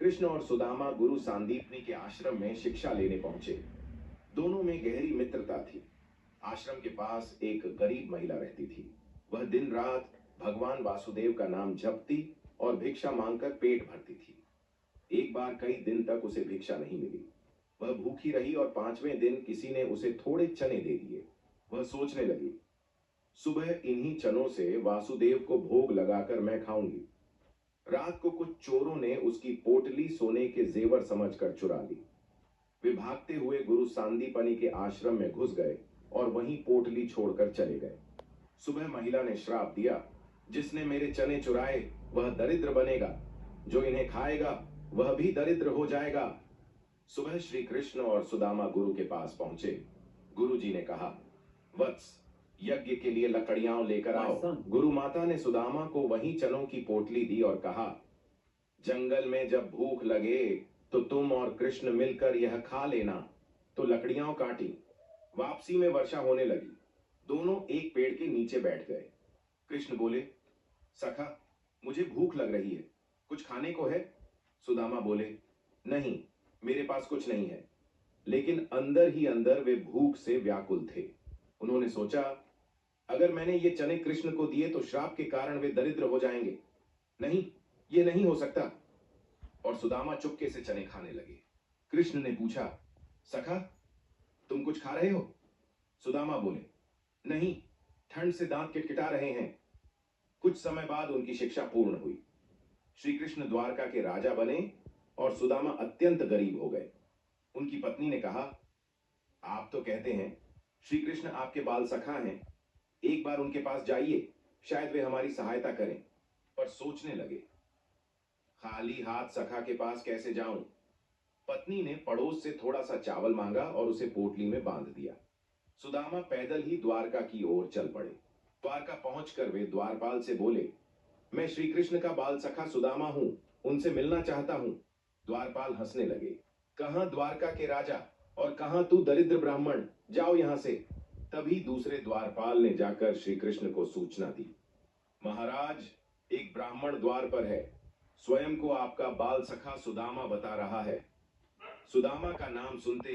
कृष्ण और सुदामा गुरु सांदीपनी के आश्रम में शिक्षा लेने पहुंचे। दोनों में गहरी मित्रता थी। आश्रम के पास एक गरीब महिला रहती थी। वह दिन रात भगवान वासुदेव का नाम जपती और भिक्षा मांगकर पेट भरती थी। एक बार कई दिन तक उसे भिक्षा नहीं मिली। वह भूखी रही और पांचवें दिन किसी ने उसे थोड़े चने दे दिए। वह सोचने लगी, सुबह इन्हीं चनों से वासुदेव को भोग लगाकर मैं खाऊंगी। रात को कुछ चोरों ने उसकी पोटली सोने के जेवर समझकर चुरा ली। वे भागते हुए गुरु सांदीपनि के आश्रम में घुस गए और वहीं पोटली छोड़कर चले गए। सुबह महिला ने श्राप दिया, जिसने मेरे चने चुराए वह दरिद्र बनेगा, जो इन्हें खाएगा वह भी दरिद्र हो जाएगा। सुबह श्री कृष्ण और सुदामा गुरु के पास पहुंचे। गुरु जी ने कहा, वत्स, यज्ञ के लिए लकड़ियां लेकर आओ। गुरु माता ने सुदामा को वहीं चनों की पोटली दी और कहा, जंगल में जब भूख लगे तो तुम और कृष्ण मिलकर यह खा लेना। तो लकड़ियां काटी। वापसी में वर्षा होने लगी। दोनों एक पेड़ के नीचे बैठ गए। कृष्ण बोले, सखा, मुझे भूख लग रही है, कुछ खाने को है? सुदामा बोले, नहीं, मेरे पास कुछ नहीं है। लेकिन अंदर ही अंदर वे भूख से व्याकुल थे। उन्होंने सोचा, अगर मैंने ये चने कृष्ण को दिए तो श्राप के कारण वे दरिद्र हो जाएंगे। नहीं, ये नहीं हो सकता। और सुदामा चुपके से चने खाने लगे। कृष्ण ने पूछा, सखा, तुम कुछ खा रहे हो? सुदामा बोले, नहीं, ठंड से दांत किटकिटा रहे हैं। कुछ समय बाद उनकी शिक्षा पूर्ण हुई। श्री कृष्ण द्वारका के राजा बने और सुदामा अत्यंत गरीब हो गए। उनकी पत्नी ने कहा, आप तो कहते हैं श्री कृष्ण आपके बाल सखा हैं, एक बार उनके पास जाइए, शायद वे हमारी सहायता करें। पर सोचने लगे, खाली हाथ सखा के पास कैसे जाऊं? पत्नी ने पड़ोस से थोड़ा सा चावल मांगा और उसे पोटली में बांध दिया। सुदामा पैदल ही द्वारका की ओर चल पड़े। द्वारका पहुंचकर वे द्वारपाल से बोले, मैं श्री कृष्ण का बाल सखा सुदामा हूं, उनसे मिलना चाहता हूं। द्वारपाल हंसने लगे, कहां द्वारका के राजा और कहां तू दरिद्र ब्राह्मण, जाओ यहां से। तभी दूसरे द्वारपाल ने जाकर श्री कृष्ण को सूचना दी, महाराज, एक ब्राह्मण द्वार पर है, स्वयं को आपका बाल सखा सुदामा बता रहा है। सुदामा का नाम सुनते